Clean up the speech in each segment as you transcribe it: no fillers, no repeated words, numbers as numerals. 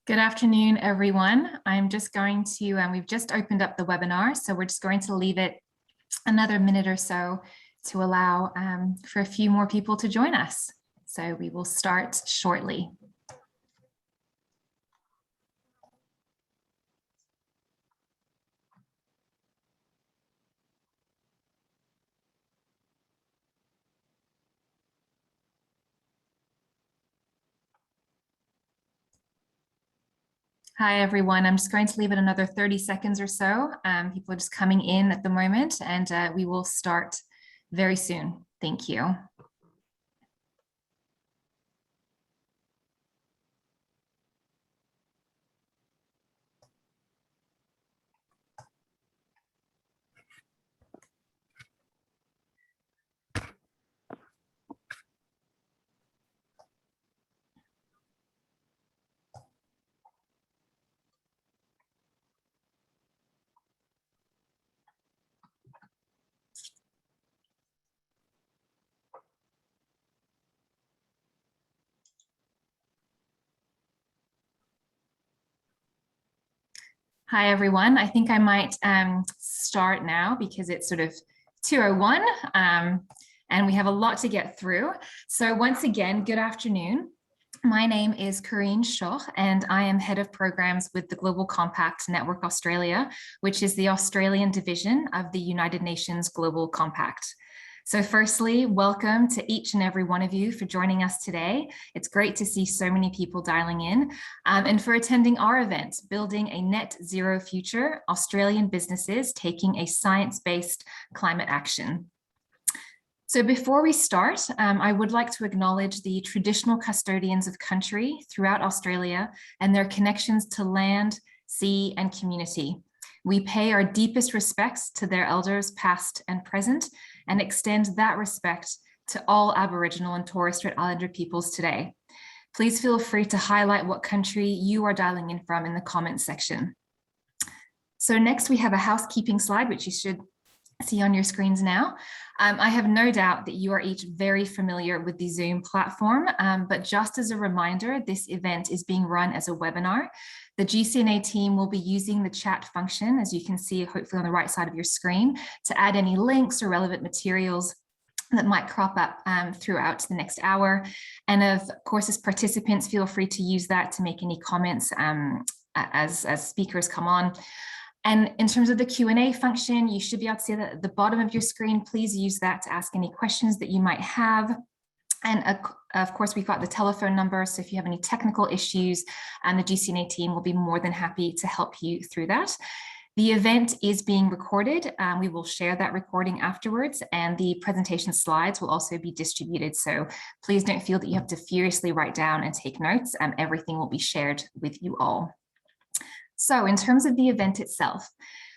Good afternoon, everyone. I'm just going to, we've just opened up the webinar, so we're just going to leave it another minute or so to allow for a few more people to join us. So we will start shortly. Hi, everyone. I'm just going to leave it another 30 seconds or so. People are just coming in at the moment, and we will start very soon. Thank you. Hi, everyone. I think I might start now because it's sort of 2:01 and we have a lot to get through. So once again, good afternoon. My name is Corinne Schoch, and I am Head of Programs with the Global Compact Network Australia, which is the Australian division of the United Nations Global Compact. So firstly, welcome to each and every one of you for joining us today. It's great to see so many people dialing in and for attending our event, Building a Net Zero Future, Australian Businesses Taking a Science-Based Climate Action. So before we start, I would like to acknowledge the traditional custodians of country throughout Australia and their connections to land, sea, and community. We pay our deepest respects to their elders past and present, and extend that respect to all Aboriginal and Torres Strait Islander peoples today. Please feel free to highlight what country you are dialing in from in the comments section. So next we have a housekeeping slide, which you should see on your screens now. I have no doubt that you are each very familiar with the Zoom platform, but just as a reminder, this event is being run as a webinar. The GCNA team will be using the chat function, as you can see hopefully on the right side of your screen, to add any links or relevant materials that might crop up throughout the next hour. And of course, as participants, feel free to use that to make any comments as speakers come on. And in terms of the Q&A function, you should be able to see that at the bottom of your screen. Please use that to ask any questions that you might have. And of course, we've got the telephone number. So if you have any technical issues, the GCNA team will be more than happy to help you through that. The event is being recorded. We will share that recording afterwards, and the presentation slides will also be distributed. So please don't feel that you have to furiously write down and take notes. Everything will be shared with you all. So in terms of the event itself,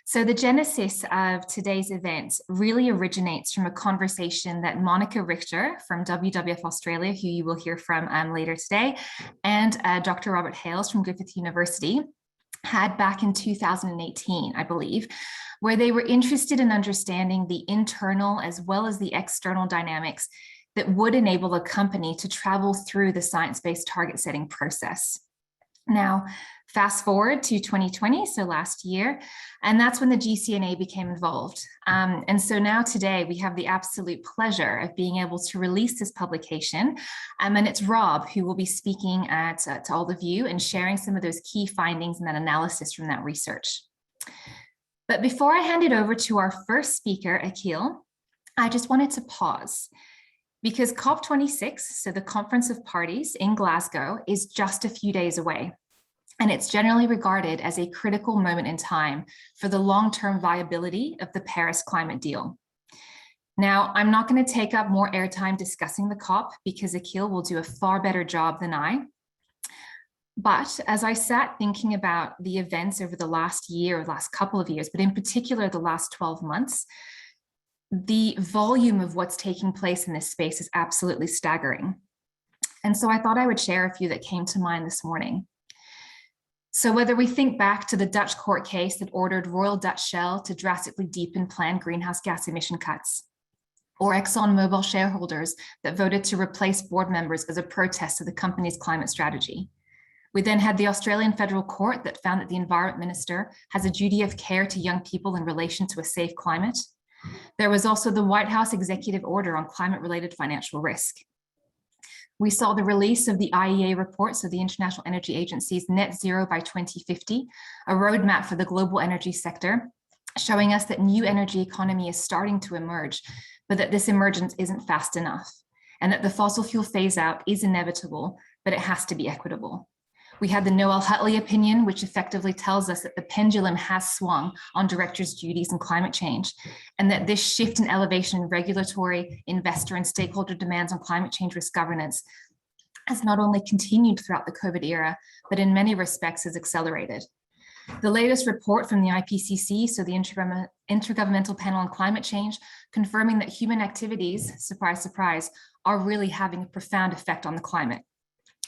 so the genesis of today's event really originates from a conversation that Monica Richter from WWF Australia, who you will hear from later today, and Dr. Robert Hales from Griffith University had back in 2018, I believe, where they were interested in understanding the internal as well as the external dynamics that would enable a company to travel through the science-based target setting process. Now, fast forward to 2020, so last year, and that's when the GCNA became involved. And so now today we have the absolute pleasure of being able to release this publication. And it's Rob who will be speaking to all of you and sharing some of those key findings and that analysis from that research. But before I hand it over to our first speaker, Akil, I just wanted to pause. Because COP26, so the Conference of Parties in Glasgow, is just a few days away. And it's generally regarded as a critical moment in time for the long-term viability of the Paris climate deal. Now, I'm not going to take up more airtime discussing the COP because Akil will do a far better job than I. But as I sat thinking about the events over the last year, or last couple of years, but in particular the last 12 months, the volume of what's taking place in this space is absolutely staggering. And so I thought I would share a few that came to mind this morning. So whether we think back to the Dutch court case that ordered Royal Dutch Shell to drastically deepen planned greenhouse gas emission cuts, or ExxonMobil shareholders that voted to replace board members as a protest to the company's climate strategy, We then had the Australian Federal Court that found that the Environment Minister has a duty of care to young people in relation to a safe climate. There was also the White House executive order on climate-related financial risk. We saw the release of the IEA report, so the International Energy Agency's net zero by 2050, a roadmap for the global energy sector, showing us that new energy economy is starting to emerge, but that this emergence isn't fast enough, and that the fossil fuel phase out is inevitable, but it has to be equitable. We had the Noel Hutley opinion, which effectively tells us that the pendulum has swung on directors' duties and climate change, and that this shift in elevation in regulatory, investor, and stakeholder demands on climate change risk governance has not only continued throughout the COVID era, but in many respects has accelerated. The latest report from the IPCC, so the Intergovernmental Panel on Climate Change, confirming that human activities, surprise, surprise, are really having a profound effect on the climate.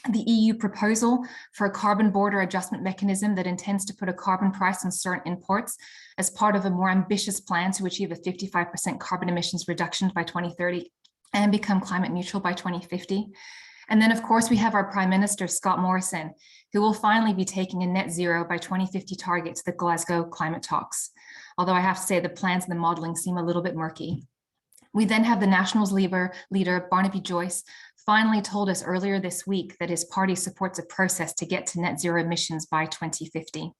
The EU proposal for a carbon border adjustment mechanism that intends to put a carbon price on certain imports as part of a more ambitious plan to achieve a 55% carbon emissions reduction by 2030 and become climate neutral by 2050. And then, of course, we have our Prime Minister, Scott Morrison, who will finally be taking a net zero by 2050 target to the Glasgow climate talks. Although I have to say the plans and the modeling seem a little bit murky. We then have the Nationals leader, Barnaby Joyce, finally told us earlier this week that his party supports a process to get to net zero emissions by 2050.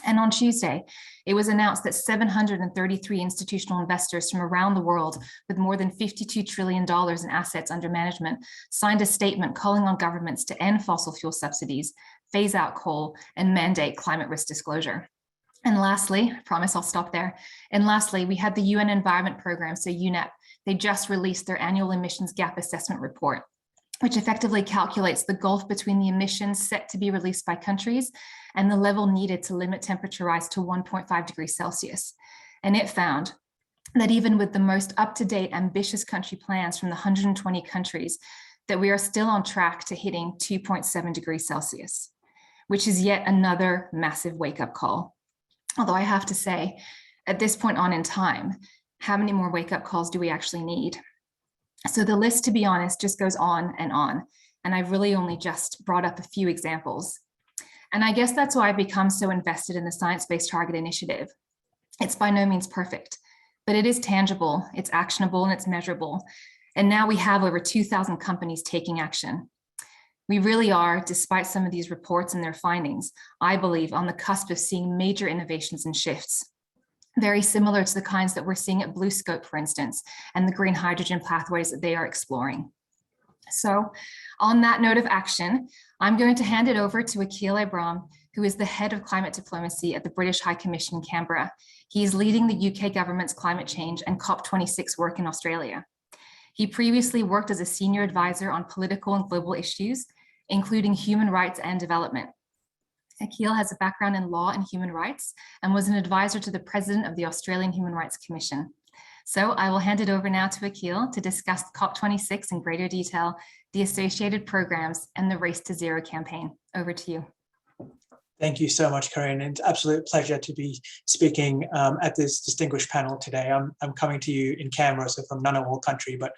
And on Tuesday, it was announced that 733 institutional investors from around the world with more than $52 trillion in assets under management signed a statement calling on governments to end fossil fuel subsidies, phase out coal, and mandate climate risk disclosure. And lastly, I promise I'll stop there. And lastly, we had the UN Environment Programme, so UNEP. They just released their annual emissions gap assessment report, which effectively calculates the gulf between the emissions set to be released by countries and the level needed to limit temperature rise to 1.5 degrees Celsius. And it found that even with the most up-to-date ambitious country plans from the 120 countries, that we are still on track to hitting 2.7 degrees Celsius, which is yet another massive wake-up call. Although I have to say, at this point on in time, how many more wake-up calls do we actually need? So the list, to be honest, just goes on, and I've really only just brought up a few examples. And I guess that's why I've become so invested in the Science-Based Target Initiative. It's by no means perfect, but it is tangible, it's actionable, and it's measurable. And now we have over 2,000 companies taking action. We really are, despite some of these reports and their findings, I believe, on the cusp of seeing major innovations and shifts, very similar to the kinds that we're seeing at BlueScope, for instance, and the green hydrogen pathways that they are exploring. So on that note of action, I'm going to hand it over to Akil Abram, who is the head of climate diplomacy at the British High Commission in Canberra. He is leading the UK government's climate change and COP26 work in Australia. He previously worked as a senior advisor on political and global issues, including human rights and development. Akil has a background in law and human rights and was an advisor to the president of the Australian Human Rights Commission. So I will hand it over now to Akil to discuss COP26 in greater detail, the associated programs, and the Race to Zero campaign. Over to you. Thank you so much, Corinne. It's an absolute pleasure to be speaking at this distinguished panel today. I'm coming to you in Canberra, so from Ngunnawal country, but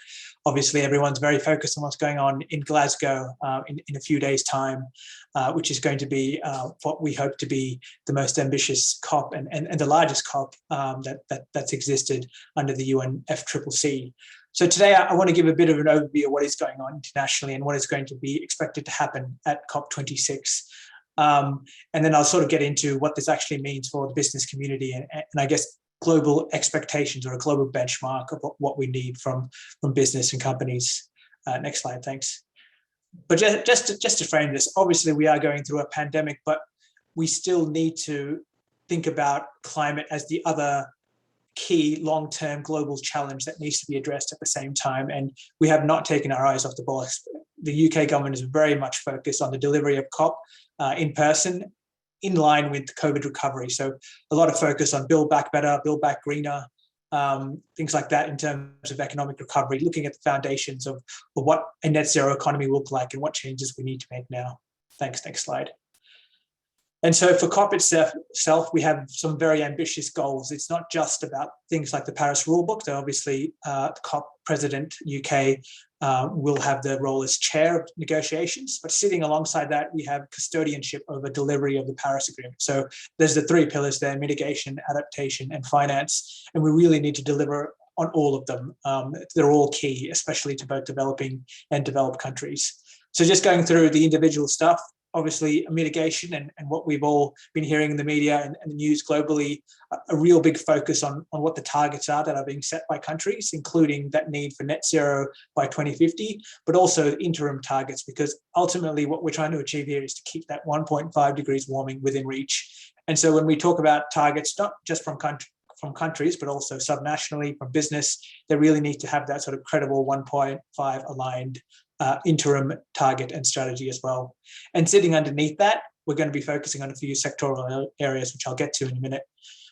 obviously everyone's very focused on what's going on in Glasgow in a few days' time, which is going to be what we hope to be the most ambitious COP and the largest COP that's existed under the UNFCCC. So today I want to give a bit of an overview of what is going on internationally and what is going to be expected to happen at COP26. And then I'll sort of get into what this actually means for the business community and I guess global expectations or a global benchmark of what we need from business and companies. Next slide, thanks. But just to frame this, obviously we are going through a pandemic, but we still need to think about climate as the other key long-term global challenge that needs to be addressed at the same time. And we have not taken our eyes off the ball. The UK government is very much focused on the delivery of COP in person, in line with COVID recovery. So a lot of focus on build back better, build back greener, things like that in terms of economic recovery, looking at the foundations of what a net zero economy will look like and what changes we need to make now. Thanks, next slide. And so for COP itself, we have some very ambitious goals. It's not just about things like the Paris rulebook. So obviously the COP president, UK, will have the role as chair of negotiations, but sitting alongside that, we have custodianship over delivery of the Paris Agreement. So there's the three pillars there: mitigation, adaptation, and finance. And we really need to deliver on all of them. They're all key, especially to both developing and developed countries. So just going through the individual stuff, obviously mitigation and what we've all been hearing in the media and the news globally, a real big focus on what the targets are that are being set by countries, including that need for net zero by 2050, but also interim targets, because ultimately what we're trying to achieve here is to keep that 1.5 degrees warming within reach. And so when we talk about targets, not just from countries, but also subnationally from business, they really need to have that sort of credible 1.5 aligned interim target and strategy as well. And sitting underneath that, we're going to be focusing on a few sectoral areas, which I'll get to in a minute.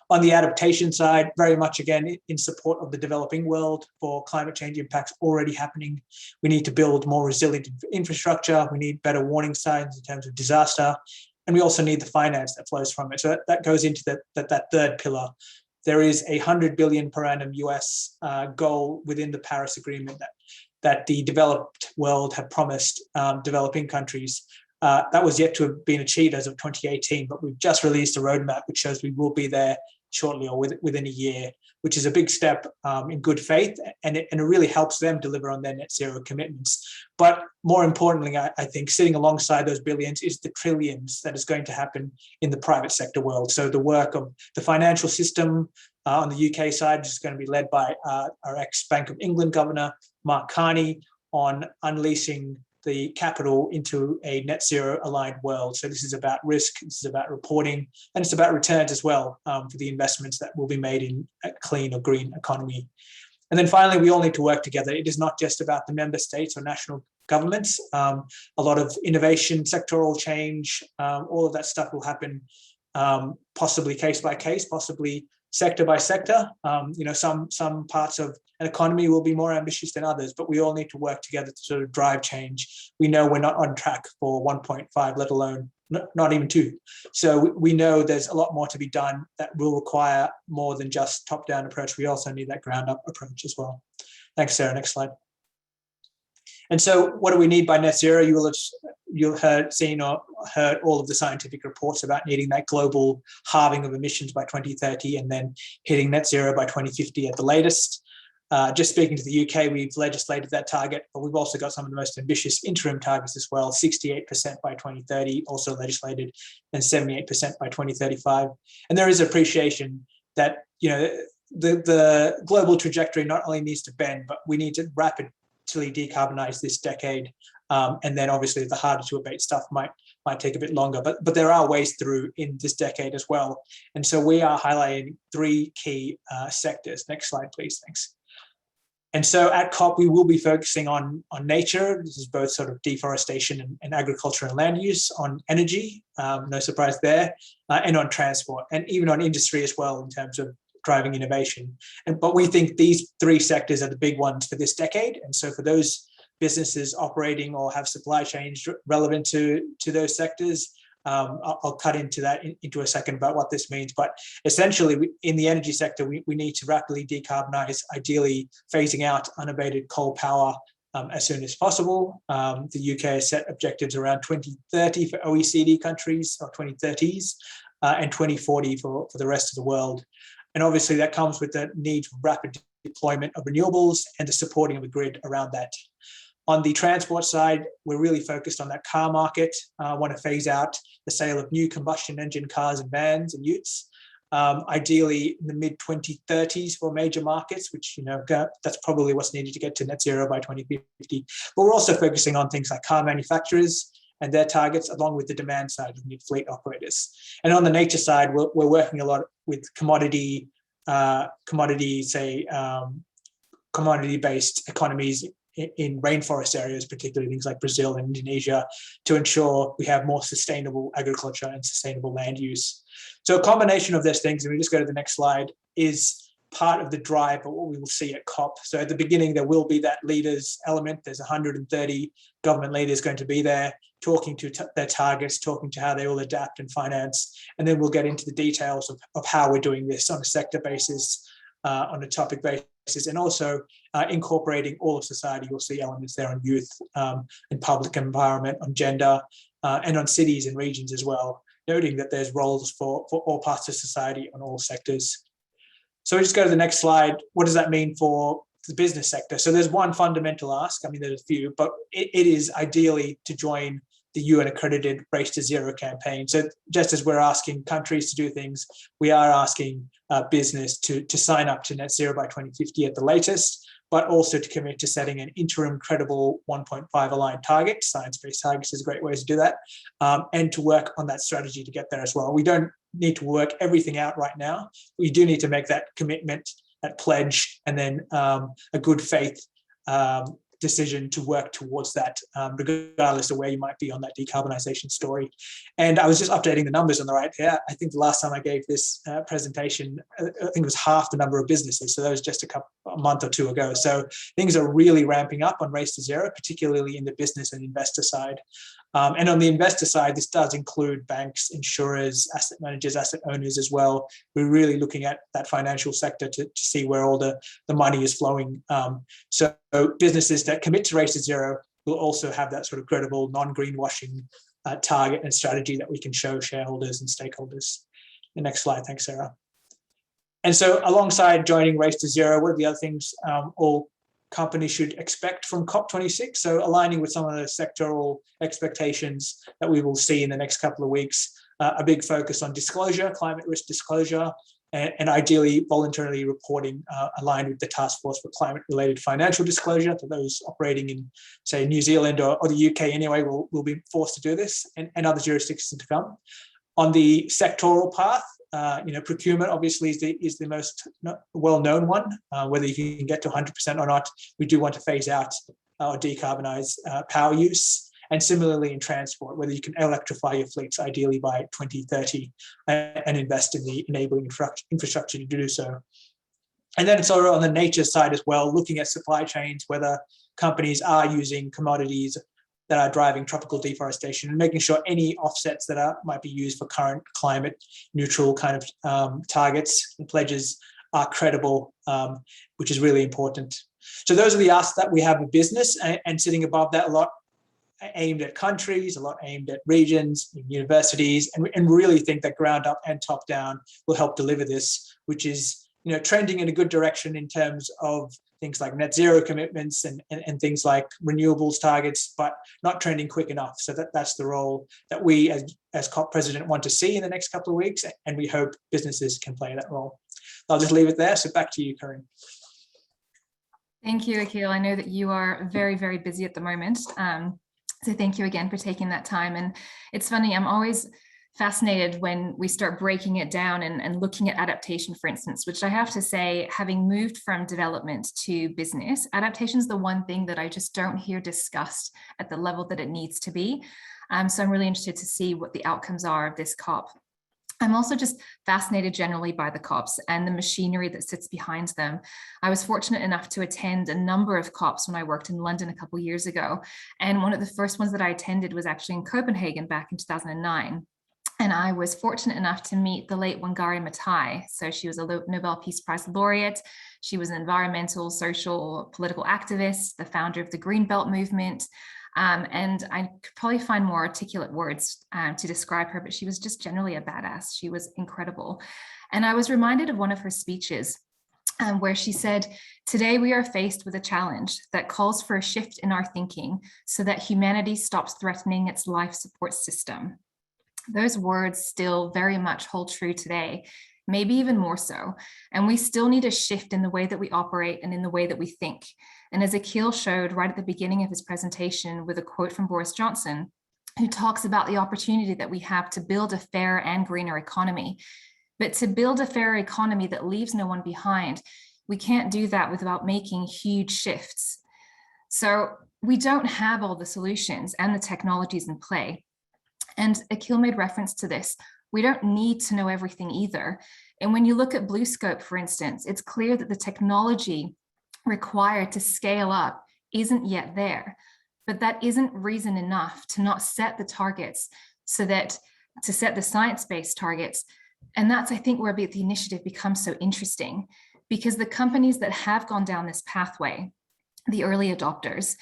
On the adaptation side, very much again in support of the developing world for climate change impacts already happening. We need to build more resilient infrastructure. We need better warning signs in terms of disaster. And we also need the finance that flows from it. So that goes into that third pillar. There is a 100 billion per annum US goal within the Paris Agreement that the developed world have promised developing countries. That was yet to have been achieved as of 2018, but we've just released a roadmap which shows we will be there shortly or within a year, which is a big step in good faith, and it really helps them deliver on their net zero commitments. But more importantly, I think sitting alongside those billions is the trillions that is going to happen in the private sector world. So the work of the financial system on the UK side is going to be led by our ex-Bank of England governor, Mark Carney, on unleashing the capital into a net zero aligned world. So this is about risk, this is about reporting, and it's about returns as well for the investments that will be made in a clean or green economy. And then finally, we all need to work together. It is not just about the member states or national governments. A lot of innovation, sectoral change, all of that stuff will happen possibly case by case, possibly sector by sector. Some parts of an economy will be more ambitious than others, but we all need to work together to sort of drive change. We know we're not on track for 1.5, let alone not even 2. So we know there's a lot more to be done that will require more than just top-down approach. We also need that ground-up approach as well. Thanks, Sarah. Next slide. And so what do we need by net zero? You'll have seen or heard all of the scientific reports about needing that global halving of emissions by 2030 and then hitting net zero by 2050 at the latest. Just speaking to the UK, we've legislated that target, but we've also got some of the most ambitious interim targets as well, 68% by 2030, also legislated, and 78% by 2035. And there is appreciation that, the global trajectory not only needs to bend, but we need to rapidly decarbonize this decade. And then obviously the harder to abate stuff might take a bit longer, but there are ways through in this decade as well. And so we are highlighting 3 key sectors. Next slide, please. Thanks. And so at COP, we will be focusing on nature. This is both sort of deforestation and agriculture and land use, on energy, no surprise there, and on transport, and even on industry as well in terms of driving innovation. But we think these 3 sectors are the big ones for this decade. And so for those businesses operating or have supply chains relevant to those sectors, I'll cut into that into a second about what this means. But essentially, in the energy sector, we need to rapidly decarbonize, ideally phasing out unabated coal power as soon as possible. The UK has set objectives around 2030 for OECD countries, or 2030s, and 2040 for the rest of the world. And obviously that comes with the need for rapid deployment of renewables and the supporting of the grid around that. On the transport side, we're really focused on that car market. I want to phase out the sale of new combustion engine cars and vans and utes, ideally in the mid-2030s for major markets, which, that's probably what's needed to get to net zero by 2050. But we're also focusing on things like car manufacturers and their targets, along with the demand side of new fleet operators. And on the nature side, we're working a lot with commodity-based economies in rainforest areas, particularly things like Brazil and Indonesia, to ensure we have more sustainable agriculture and sustainable land use. So a combination of those things, and we just go to the next slide, is part of the drive of what we will see at COP. So at the beginning, there will be that leaders element. There's 130 government leaders going to be there, talking to their targets, talking to how they will adapt and finance. And then we'll get into the details of how we're doing this on a sector basis, on a topic basis, and also incorporating all of society. You'll see elements there on youth and public environment, on gender, and on cities and regions as well, noting that there's roles for all parts of society on all sectors. So we just go to the next slide. What does that mean for the business sector? So there's one fundamental ask. I mean, there's a few, but it is ideally to join the UN accredited Race to Zero campaign. So just as we're asking countries to do things, we are asking business to sign up to net zero by 2050 at the latest, but also to commit to setting an interim credible 1.5 aligned target. Science-based targets is a great way to do that, and to work on that strategy to get there as well. We don't need to work everything out right now. We do need to make that commitment, that pledge, and then a good faith decision to work towards that, regardless of where you might be on that decarbonisation story. And I was just updating the numbers on the right here. I think the last time I gave this presentation, I think it was half the number of businesses. So that was just a month or two ago. So things are really ramping up on Race to Zero, particularly in the business and investor side. And on the investor side, this does include banks, insurers, asset managers, asset owners as well. We're really looking at that financial sector to see where all the money is flowing. So businesses that commit to Race to Zero will also have that sort of credible non-greenwashing target and strategy that we can show shareholders and stakeholders. The next slide, thanks, Sarah. And so alongside joining Race to Zero, what are the other things all companies should expect from COP26? So aligning with some of the sectoral expectations that we will see in the next couple of weeks, a big focus on disclosure, climate risk disclosure, and ideally voluntarily reporting aligned with the Task Force for Climate-Related Financial Disclosure. For those operating in, say, New Zealand or the UK anyway, will be forced to do this, and other jurisdictions to come. On the sectoral path, procurement obviously is the most well-known one. Whether you can get to 100% or not, we do want to phase out or decarbonize power use. And similarly in transport, whether you can electrify your fleets ideally by 2030 and invest in the enabling infrastructure to do so. And then it's sort of on the nature side as well, looking at supply chains, whether companies are using commodities that are driving tropical deforestation, and making sure any offsets that might be used for current climate neutral kind of targets and pledges are credible, which is really important. So those are the asks that we have of business, and sitting above that, a lot aimed at countries, a lot aimed at regions, universities, and really think that ground up and top down will help deliver this, which is trending in a good direction in terms of things like net zero commitments and things like renewables targets, but not trending quick enough. So that's the role that we as COP president want to see in the next couple of weeks, and we hope businesses can play that role. I'll just leave it there. So back to you, Corinne. Thank you, Akhil. I know that you are very, very busy at the moment. So thank you again for taking that time. And it's funny, I'm always fascinated when we start breaking it down and looking at adaptation, for instance, which I have to say, having moved from development to business, adaptation is the one thing that I just don't hear discussed at the level that it needs to be. So I'm really interested to see what the outcomes are of this COP. I'm also just fascinated generally by the COPs and the machinery that sits behind them. I was fortunate enough to attend a number of COPs when I worked in London a couple of years ago. And one of the first ones that I attended was actually in Copenhagen back in 2009. And I was fortunate enough to meet the late Wangari Maathai. So she was a Nobel Peace Prize laureate. She was an environmental, social, political activist, the founder of the Green Belt movement. And I could probably find more articulate words to describe her, but she was just generally a badass. She was incredible. And I was reminded of one of her speeches where she said, "Today we are faced with a challenge that calls for a shift in our thinking so that humanity stops threatening its life support system." Those words still very much hold true today, maybe even more so. And we still need a shift in the way that we operate and in the way that we think. And as Akhil showed right at the beginning of his presentation with a quote from Boris Johnson, who talks about the opportunity that we have to build a fair and greener economy. But to build a fair economy that leaves no one behind, we can't do that without making huge shifts. So we don't have all the solutions and the technologies in play. And Akhil made reference to this. We don't need to know everything either. And when you look at BlueScope, for instance, it's clear that the technology required to scale up isn't yet there. But that isn't reason enough to not set the targets, so that to set the science-based targets. And that's, I think, where the initiative becomes so interesting, because the companies that have gone down this pathway, the early adopters,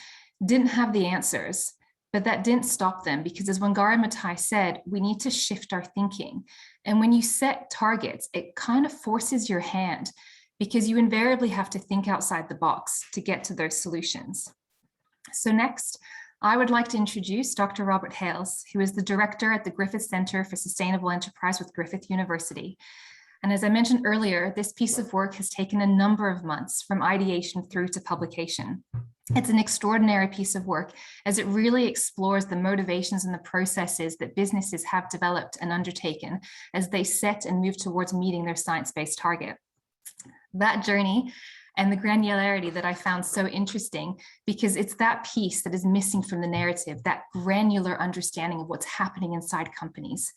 didn't have the answers, but that didn't stop them, because as Wangari Maathai said, we need to shift our thinking. And when you set targets, it kind of forces your hand, because you invariably have to think outside the box to get to those solutions. So next, I would like to introduce Dr. Robert Hales, who is the director at the Griffith Center for Sustainable Enterprise with Griffith University. And as I mentioned earlier, this piece of work has taken a number of months from ideation through to publication. It's an extraordinary piece of work, as it really explores the motivations and the processes that businesses have developed and undertaken as they set and move towards meeting their science-based target. That journey and the granularity that I found so interesting, because it's that piece that is missing from the narrative, that granular understanding of what's happening inside companies.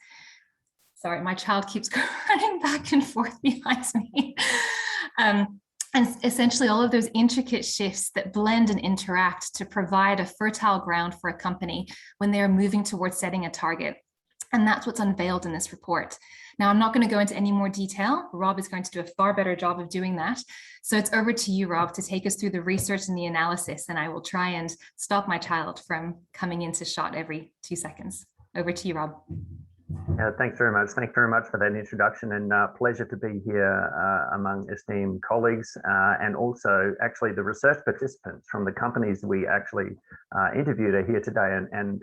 Sorry, my child keeps running back and forth behind me. And essentially all of those intricate shifts that blend and interact to provide a fertile ground for a company when they are moving towards setting a target. And that's what's unveiled in this report. Now, I'm not going to go into any more detail. Rob is going to do a far better job of doing that. So it's over to you, Rob, to take us through the research and the analysis, and I will try and stop my child from coming into shot every 2 seconds. Over to you, Rob. Thanks very much. Thanks very much for that introduction, and pleasure to be here among esteemed colleagues and also actually the research participants from the companies we actually interviewed are here today. And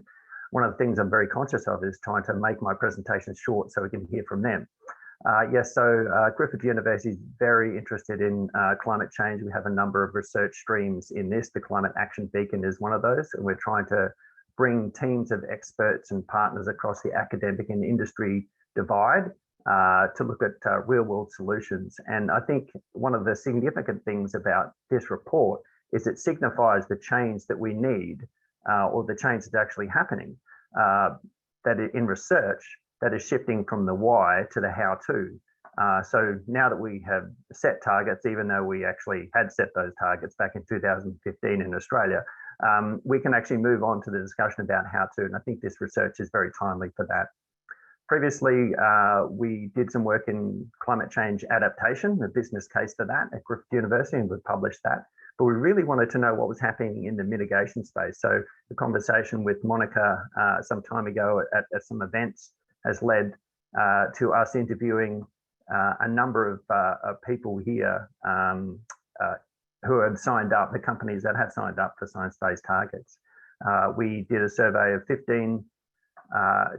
one of the things I'm very conscious of is trying to make my presentation short so we can hear from them. Griffith University is very interested in climate change. We have a number of research streams in this. The Climate Action Beacon is one of those, and we're trying to bring teams of experts and partners across the academic and industry divide to look at real world solutions. And I think one of the significant things about this report is it signifies the change that we need or the change that's actually happening that in research that is shifting from the why to the how to. So now that we have set targets, even though we actually had set those targets back in 2015 in Australia, we can actually move on to the discussion about how to, and I think this research is very timely for that. Previously, we did some work in climate change adaptation, the business case for that at Griffith University, and we published that. But we really wanted to know what was happening in the mitigation space. So the conversation with Monica some time ago at some events has led to us interviewing a number of people here who have signed up, the companies that have signed up for science-based targets. We did a survey of 15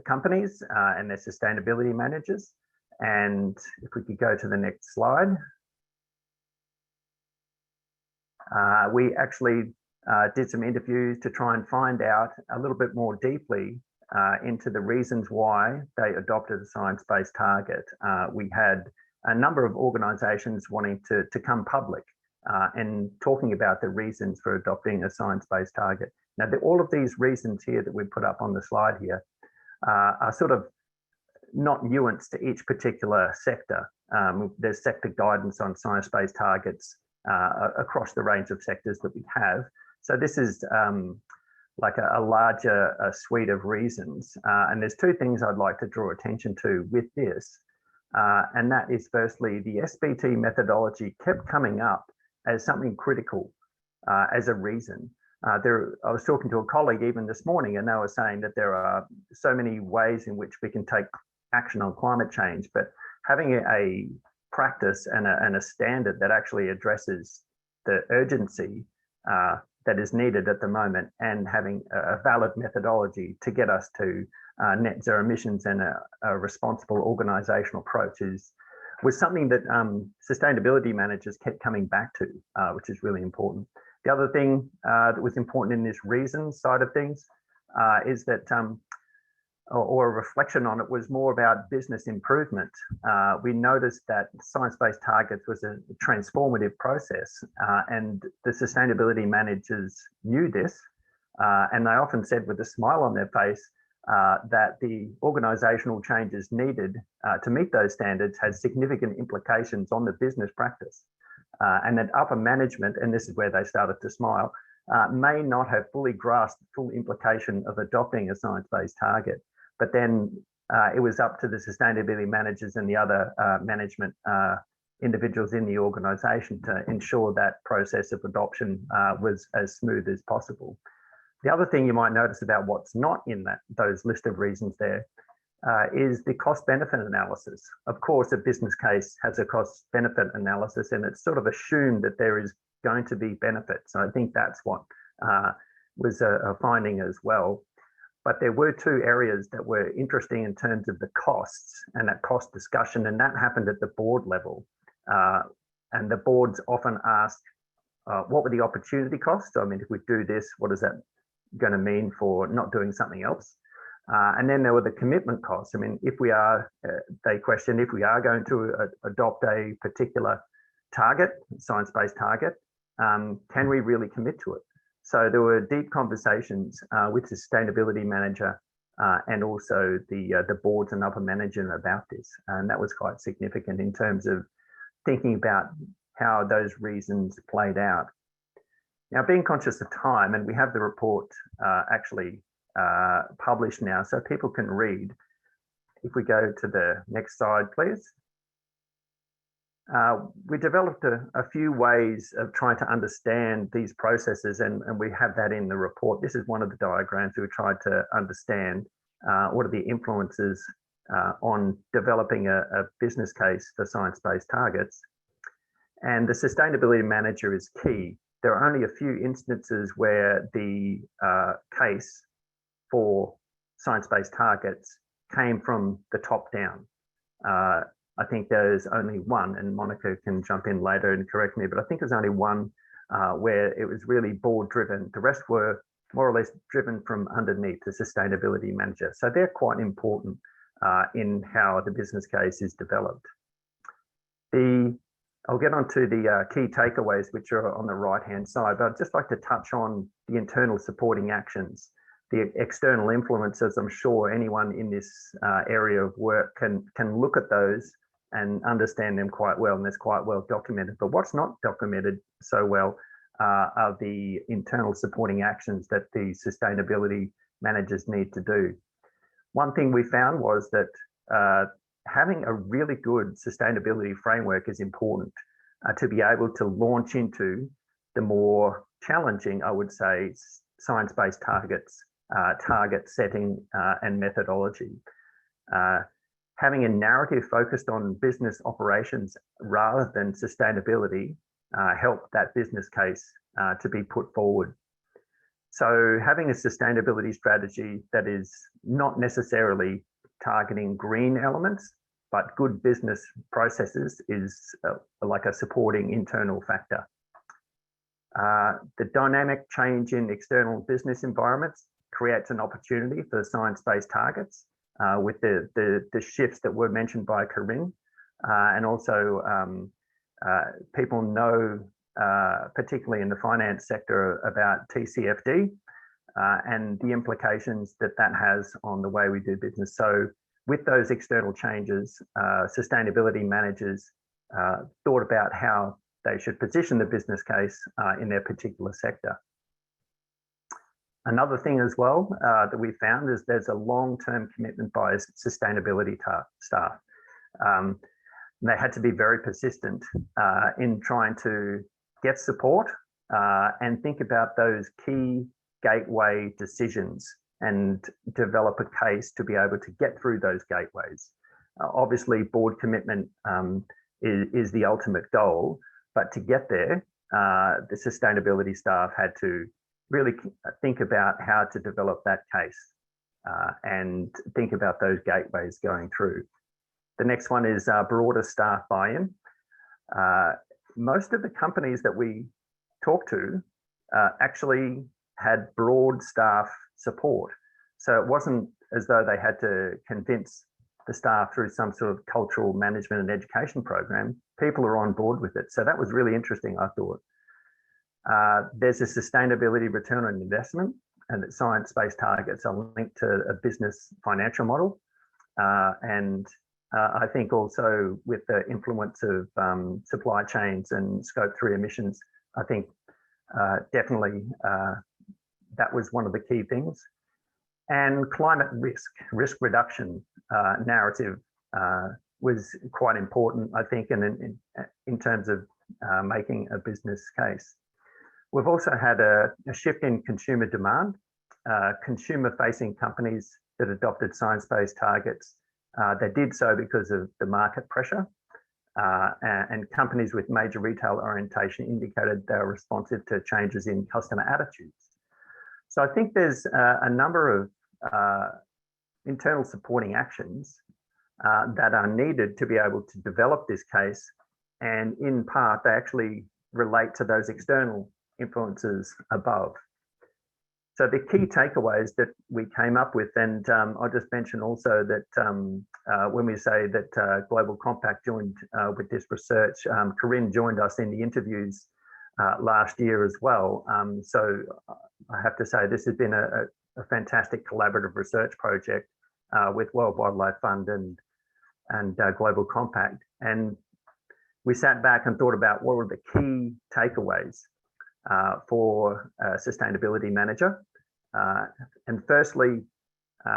companies and their sustainability managers. And if we could go to the next slide. We actually did some interviews to try and find out a little bit more deeply into the reasons why they adopted a science-based target. We had a number of organisations wanting to come public and talking about the reasons for adopting a science-based target. Now, all of these reasons here that we put up on the slide here are sort of not nuanced to each particular sector. There's sector guidance on science-based targets across the range of sectors that we have. So this is like a larger suite of reasons. And there's two things I'd like to draw attention to with this. And that is firstly, the SBT methodology kept coming up as something critical as a reason. I was talking to a colleague even this morning, and they were saying that there are so many ways in which we can take action on climate change, but having a practice and a standard that actually addresses the urgency that is needed at the moment, and having a valid methodology to get us to net zero emissions and a responsible organisational approach was something that sustainability managers kept coming back to, which is really important. The other thing that was important in this reason side of things is that, or a reflection on it, was more about business improvement. We noticed that science-based targets was a transformative process, and the sustainability managers knew this, and they often said with a smile on their face that the organisational changes needed to meet those standards had significant implications on the business practice, and that upper management, and this is where they started to smile, may not have fully grasped the full implication of adopting a science-based target. But then it was up to the sustainability managers and the other management individuals in the organisation to ensure that process of adoption was as smooth as possible. The other thing you might notice about what's not in those list of reasons there is the cost benefit analysis. Of course, a business case has a cost benefit analysis, and it's sort of assumed that there is going to be benefits. I think that's what was a finding as well. But there were two areas that were interesting in terms of the costs and that cost discussion, and that happened at the board level. And the boards often ask, what were the opportunity costs? I mean, if we do this, what is that going to mean for not doing something else? And then there were the commitment costs. I mean, if we are, they question if we are going to adopt a particular target, science-based target, can we really commit to it? So there were deep conversations with the sustainability manager and also the boards and upper management about this. And that was quite significant in terms of thinking about how those reasons played out. Now, being conscious of time, and we have the report actually published now so people can read. If we go to the next slide, please. We developed a few ways of trying to understand these processes, and we have that in the report. This is one of the diagrams we tried to understand what are the influences on developing a business case for science-based targets. And the sustainability manager is key. There are only a few instances where the case for science-based targets came from the top down. I think there's only one, and Monica can jump in later and correct me, but I think there's only one where it was really board driven. The rest were more or less driven from underneath the sustainability manager. So they're quite important in how the business case is developed. I'll get on to the key takeaways, which are on the right-hand side, but I'd just like to touch on the internal supporting actions. The external influences, I'm sure anyone in this area of work can look at those and understand them quite well, and it's quite well documented. But what's not documented so well are the internal supporting actions that the sustainability managers need to do. One thing we found was that having a really good sustainability framework is important to be able to launch into the more challenging, I would say, science-based targets, target setting and methodology. Having a narrative focused on business operations rather than sustainability helped that business case to be put forward. So having a sustainability strategy that is not necessarily targeting green elements, but good business processes is like a supporting internal factor. The dynamic change in external business environments creates an opportunity for science-based targets with the shifts that were mentioned by Corinne. And also people know, particularly in the finance sector, about TCFD and the implications that that has on the way we do business. So with those external changes, sustainability managers thought about how they should position the business case in their particular sector. Another thing as well that we found is there's a long-term commitment by sustainability staff. They had to be very persistent in trying to get support and think about those key gateway decisions and develop a case to be able to get through those gateways. Obviously, board commitment is the ultimate goal, but to get there, the sustainability staff had to really think about how to develop that case and think about those gateways going through. The next one is broader staff buy-in. Most of the companies that we talked to actually had broad staff support. So it wasn't as though they had to convince the staff through some sort of cultural management and education program. People are on board with it. So that was really interesting, I thought. There's a sustainability return on investment, and that science-based targets are linked to a business financial model. I think also with the influence of supply chains and scope 3 emissions, I think definitely that was one of the key things. And climate risk reduction narrative was quite important, I think, in terms of making a business case. We've also had a shift in consumer demand. Consumer-facing companies that adopted science-based targets, they did so because of the market pressure, and companies with major retail orientation indicated they were responsive to changes in customer attitudes. So I think there's a number of internal supporting actions that are needed to be able to develop this case, and in part they actually relate to those external influences above. So the key takeaways that we came up with, and I'll just mention also that when we say that Global Compact joined with this research, Corinne joined us in the interviews last year as well. So I have to say this has been a fantastic collaborative research project with World Wildlife Fund and Global Compact. And we sat back and thought about what were the key takeaways for a sustainability manager. And firstly,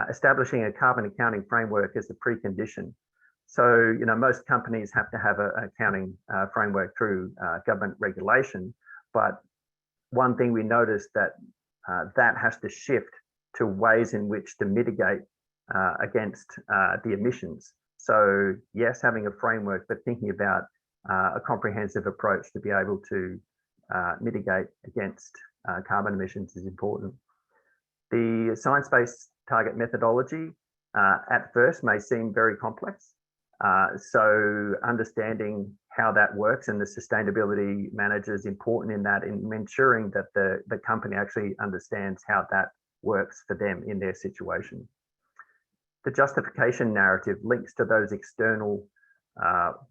establishing a carbon accounting framework is a precondition. So, you know, most companies have to have an accounting framework through government regulation, but one thing we noticed that that has to shift to ways in which to mitigate against the emissions. So yes, having a framework, but thinking about a comprehensive approach to be able to mitigate against carbon emissions is important. The science-based target methodology at first may seem very complex. So understanding how that works and the sustainability manager is important in that, in ensuring that the company actually understands how that works for them in their situation. The justification narrative links to those external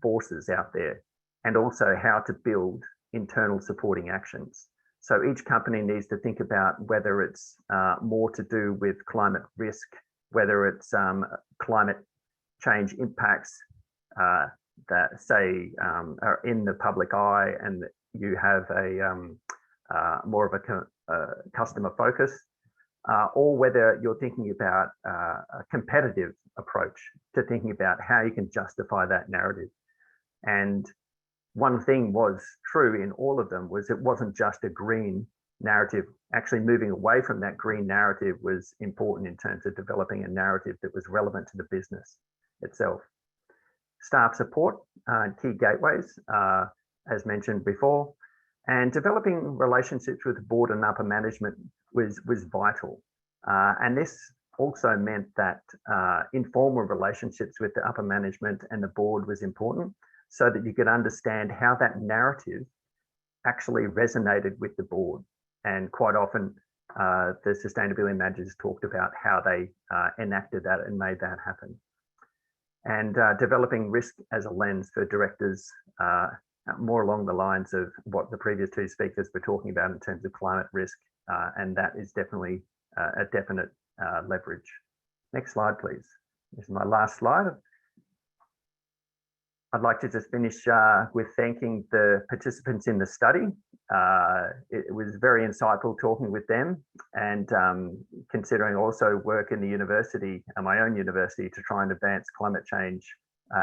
forces out there, and also how to build internal supporting actions. So each company needs to think about whether it's more to do with climate risk, whether it's climate change impacts that say are in the public eye, and you have a more of a customer focus, or whether you're thinking about a competitive approach to thinking about how you can justify that narrative. And one thing was true in all of them was it wasn't just a green narrative. Actually moving away from that green narrative was important in terms of developing a narrative that was relevant to the business itself. Staff support and key gateways, as mentioned before, and developing relationships with the board and upper management was vital. And this also meant that informal relationships with the upper management and the board was important, so that you could understand how that narrative actually resonated with the board. And quite often, the sustainability managers talked about how they enacted that and made that happen. And developing risk as a lens for directors, more along the lines of what the previous two speakers were talking about in terms of climate risk. And that is definitely a definite leverage. Next slide, please. This is my last slide. I'd like to just finish with thanking the participants in the study. It was very insightful talking with them, and considering also work in the university, my own university, to try and advance climate change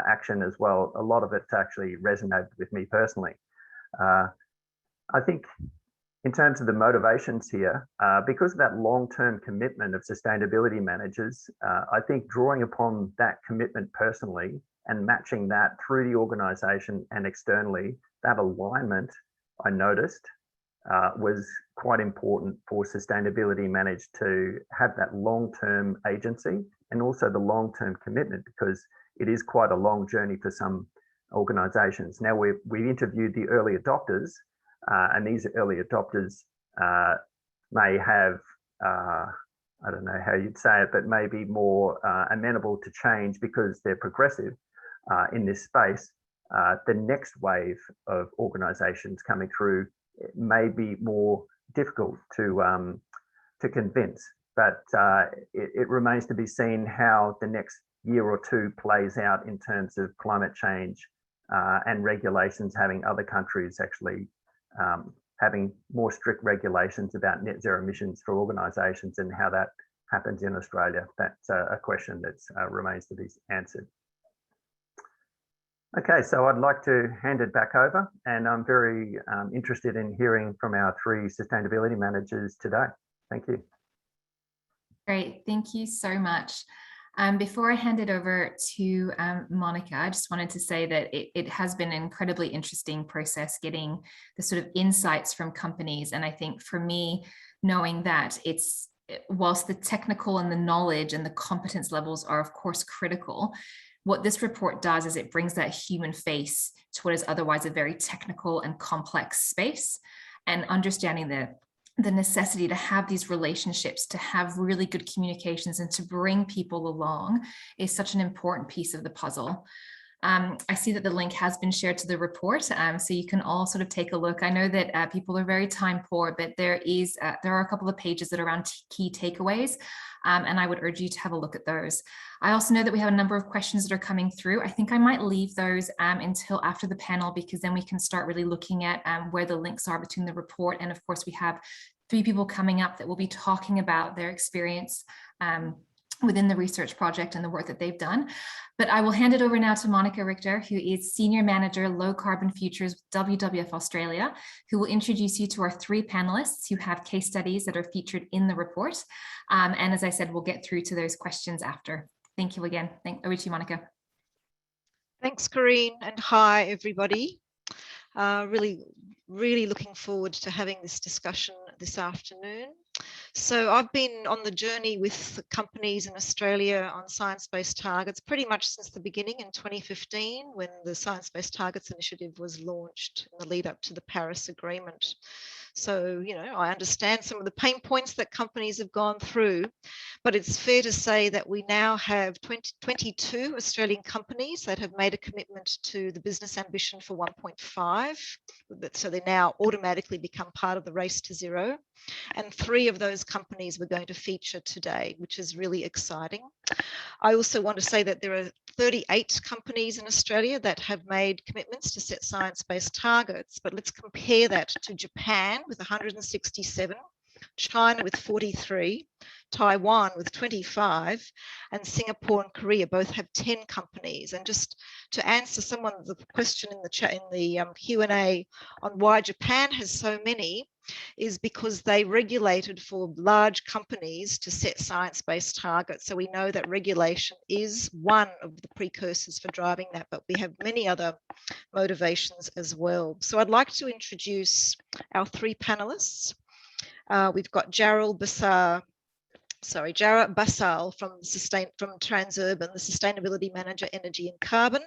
action as well. A lot of it actually resonated with me personally. I think in terms of the motivations here, because of that long-term commitment of sustainability managers, I think drawing upon that commitment personally and matching that through the organisation and externally, that alignment I noticed was quite important for sustainability managed to have that long-term agency and also the long-term commitment, because it is quite a long journey for some organisations. Now we interviewed the early adopters, and these early adopters may have, I don't know how you'd say it, but maybe more amenable to change because they're progressive in this space. The next wave of organisations coming through may be more difficult to convince, but it remains to be seen how the next year or two plays out in terms of climate change and regulations, having other countries actually having more strict regulations about net zero emissions for organisations, and how that happens in Australia. That's a question that remains to be answered. Okay, so I'd like to hand it back over, and I'm very interested in hearing from our three sustainability managers today. Thank you. Great, thank you so much. Before I hand it over to Monica, I just wanted to say that it has been an incredibly interesting process getting the sort of insights from companies. And I think for me, knowing that whilst the technical and the knowledge and the competence levels are of course critical, what this report does is it brings that human face to what is otherwise a very technical and complex space, and understanding the necessity to have these relationships, to have really good communications, and to bring people along is such an important piece of the puzzle. I see that the link has been shared to the report, so you can all sort of take a look. I know that people are very time poor, but there are a couple of pages that are around key takeaways, and I would urge you to have a look at those. I also know that we have a number of questions that are coming through. I think I might leave those until after the panel, because then we can start really looking at where the links are between the report. And of course, we have 3 people coming up that will be talking about their experience within the research project and the work that they've done. But I will hand it over now to Monica Richter, who is Senior Manager, Low Carbon Futures with WWF Australia, who will introduce you to our 3 panelists who have case studies that are featured in the report. And as I said, we'll get through to those questions after. Thank you again. Over to you, Monica. Thanks, Corinne, and hi, everybody. Really looking forward to having this discussion this afternoon. So I've been on the journey with companies in Australia on science-based targets pretty much since the beginning in 2015, when the Science-Based Targets Initiative was launched in the lead up to the Paris Agreement. So, you know, I understand some of the pain points that companies have gone through, but it's fair to say that we now have 22 Australian companies that have made a commitment to the business ambition for 1.5. So they now automatically become part of the race to zero. And 3 of those companies we're going to feature today, which is really exciting. I also want to say that there are 38 companies in Australia that have made commitments to set science-based targets, but let's compare that to Japan with 167, China with 43, Taiwan with 25, and Singapore and Korea both have 10 companies. And just to answer the question in the chat, in the Q&A on why Japan has so many, is because they regulated for large companies to set science-based targets. So we know that regulation is one of the precursors for driving that, but we have many other motivations as well. So I'd like to introduce our 3 panelists. We've got Jarrah Bassal from Transurban, the Sustainability Manager, Energy and Carbon.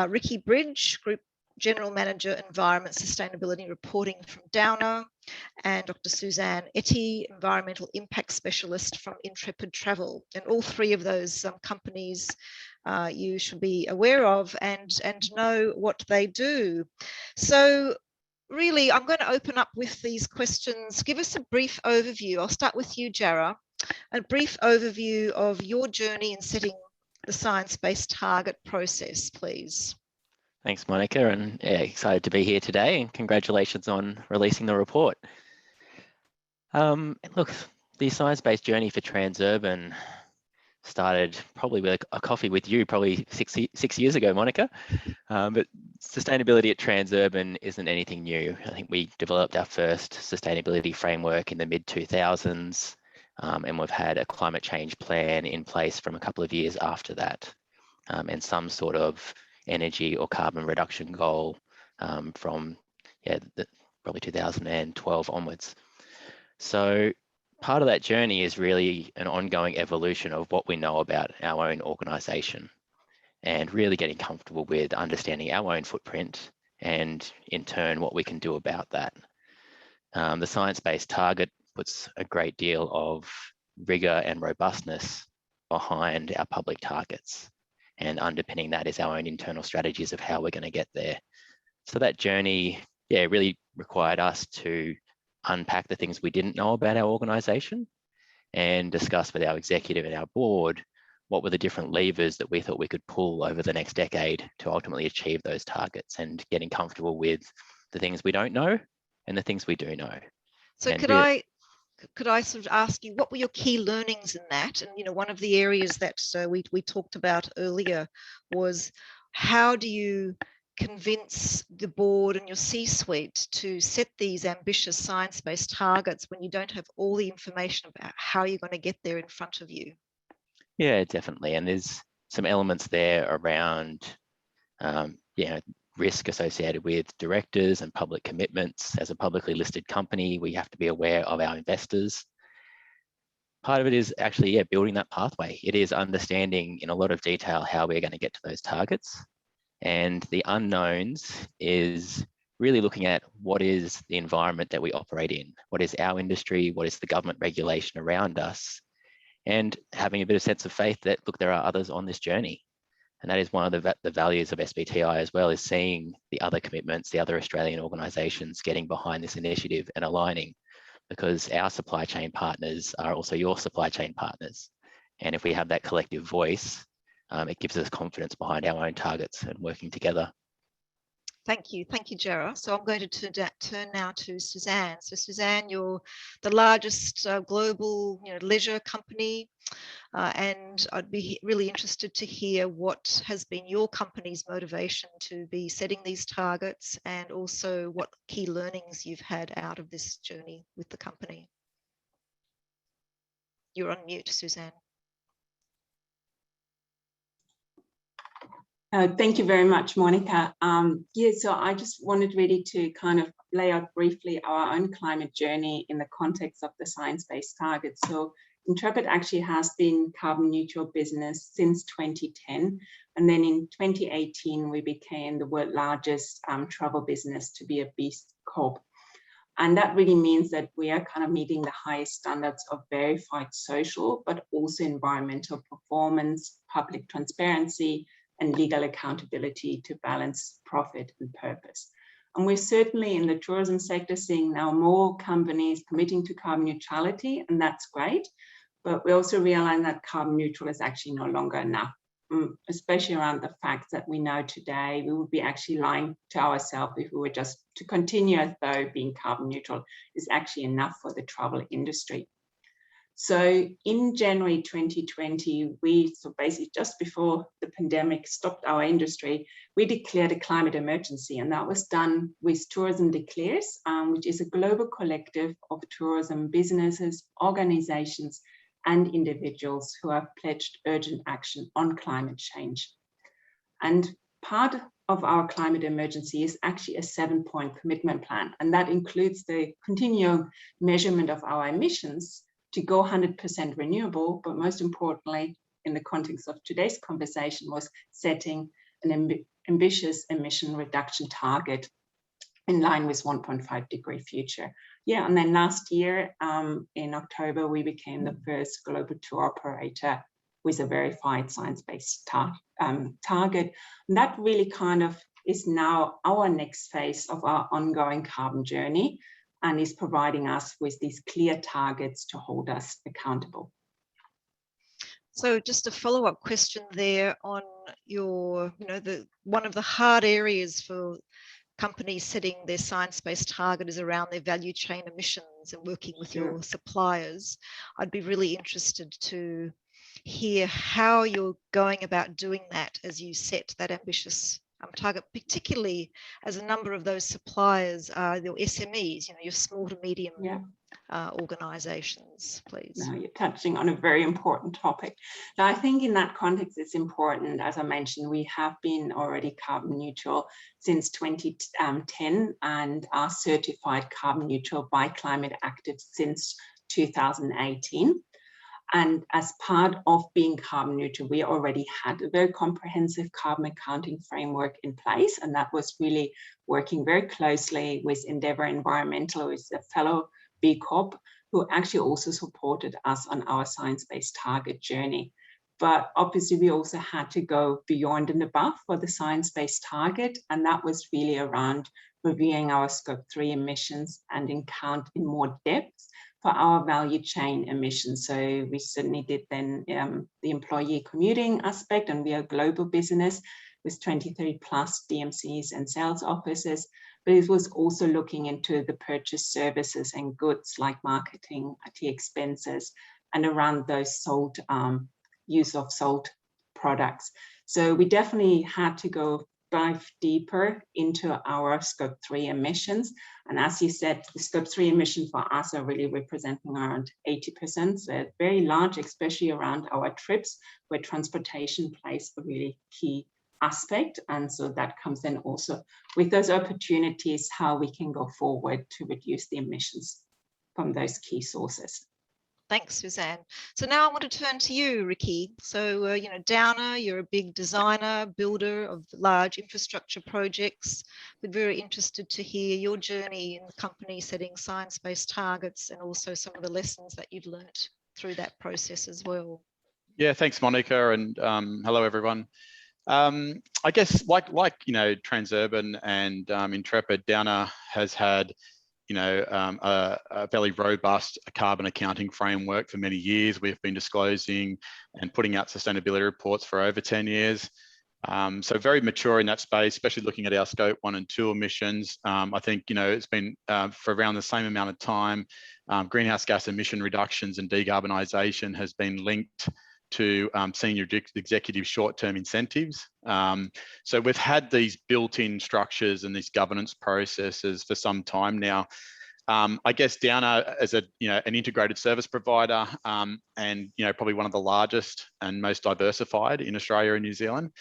Ricky Bridge, Group General Manager, Environment, Sustainability Reporting from Downer, and Dr. Suzanne Etty, Environmental Impact Specialist from Intrepid Travel. And all 3 of those companies you should be aware of and know what they do. So really, I'm going to open up with these questions. Give us a brief overview. I'll start with you, Jarrah. A brief overview of your journey in setting the science-based target process, please. Thanks, Monica, and yeah, excited to be here today, and congratulations on releasing the report. Look, the science-based journey for Transurban started probably with a coffee with you probably six years ago, Monica. But sustainability at Transurban isn't anything new. I think we developed our first sustainability framework in the mid-2000s, and we've had a climate change plan in place from a couple of years after that, and some sort of energy or carbon reduction goal from probably 2012 onwards. So part of that journey is really an ongoing evolution of what we know about our own organisation, and really getting comfortable with understanding our own footprint and in turn what we can do about that. The science-based target puts a great deal of rigour and robustness behind our public targets, and underpinning that is our own internal strategies of how we're going to get there. So that journey, really required us to unpack the things we didn't know about our organisation and discuss with our executive and our board what were the different levers that we thought we could pull over the next decade to ultimately achieve those targets, and getting comfortable with the things we don't know and the things we do know. So could I sort of ask you, what were your key learnings in that? And, you know, one of the areas that we talked about earlier was how do you convince the board and your C-suite to set these ambitious science-based targets when you don't have all the information about how you're going to get there in front of you? Yeah, definitely. And there's some elements there around, risk associated with directors and public commitments. As a publicly listed company, we have to be aware of our investors. Part of it is actually, building that pathway. It is understanding in a lot of detail how we're going to get to those targets. And the unknowns is really looking at what is the environment that we operate in, what is our industry, what is the government regulation around us, and having a bit of sense of faith that, look, there are others on this journey. And that is one of the values of SBTI as well, is seeing the other commitments, the other Australian organisations getting behind this initiative and aligning, because our supply chain partners are also your supply chain partners. And if we have that collective voice, it gives us confidence behind our own targets and working together. Thank you, Jara. So I'm going to turn now to Suzanne. So Suzanne, you're the largest global leisure company, and I'd be really interested to hear what has been your company's motivation to be setting these targets, and also what key learnings you've had out of this journey with the company. You're on mute, Suzanne. Thank you very much, Monica. So I just wanted really to kind of lay out briefly our own climate journey in the context of the science-based targets. So Intrepid actually has been carbon neutral business since 2010. And then in 2018, we became the world's largest travel business to be a B Corp. And that really means that we are kind of meeting the highest standards of verified social, but also environmental performance, public transparency, and legal accountability to balance profit and purpose. And we're certainly in the tourism sector seeing now more companies committing to carbon neutrality, and that's great. But we also realize that carbon neutral is actually no longer enough, especially around the fact that we know today we would be actually lying to ourselves if we were just to continue as though being carbon neutral is actually enough for the travel industry. So in January 2020, so basically just before the pandemic stopped our industry, we declared a climate emergency, and that was done with Tourism Declares, which is a global collective of tourism businesses, organizations, and individuals who have pledged urgent action on climate change. And part of our climate emergency is actually a 7-point commitment plan, and that includes the continual measurement of our emissions to go 100% renewable, but most importantly, in the context of today's conversation, was setting an ambitious emission reduction target in line with 1.5 degree future. Yeah, and then last year in October, we became the first global tour operator with a verified science-based target. And that really kind of is now our next phase of our ongoing carbon journey, and is providing us with these clear targets to hold us accountable. So just a follow-up question there on your, one of the hard areas for companies setting their science-based target is around their value chain emissions and working with your suppliers. I'd be really interested to hear how you're going about doing that as you set that ambitious target, particularly as a number of those suppliers are your SMEs, your small to medium organizations, please. No, you're touching on a very important topic. Now, I think in that context, it's important, as I mentioned, we have been already carbon neutral since 2010 and are certified carbon neutral by Climate Active since 2018. And as part of being carbon neutral, we already had a very comprehensive carbon accounting framework in place. And that was really working very closely with Endeavour Environmental, with a fellow B Corp, who actually also supported us on our science-based target journey. But obviously, we also had to go beyond and above for the science-based target. And that was really around reviewing our Scope 3 emissions and account in more depth for our value chain emissions. So we certainly did then the employee commuting aspect, and we are a global business with 23 plus DMCs and sales offices, but it was also looking into the purchase services and goods like marketing, IT expenses, and around those use of sold products. So we definitely had to dive deeper into our Scope 3 emissions. And as you said, the Scope 3 emissions for us are really representing around 80%. So very large, especially around our trips, where transportation plays a really key aspect. And so that comes in also with those opportunities, how we can go forward to reduce the emissions from those key sources. Thanks, Suzanne. So now I want to turn to you, Ricky. So, you know, Downer, you're a big designer, builder of large infrastructure projects. We're very interested to hear your journey in the company setting science-based targets and also some of the lessons that you've learnt through that process as well. Yeah, thanks, Monica, and hello, everyone. I guess like you know, Transurban and Intrepid, Downer has had a fairly robust carbon accounting framework for many years. We've been disclosing and putting out sustainability reports for over 10 years. So very mature in that space, especially looking at our Scope 1 and 2 emissions. I think, you know, it's been for around the same amount of time, greenhouse gas emission reductions and decarbonisation has been linked to senior executive short-term incentives. So we've had these built-in structures and these governance processes for some time now. I guess Downer as an integrated service provider and probably one of the largest and most diversified in Australia and New Zealand.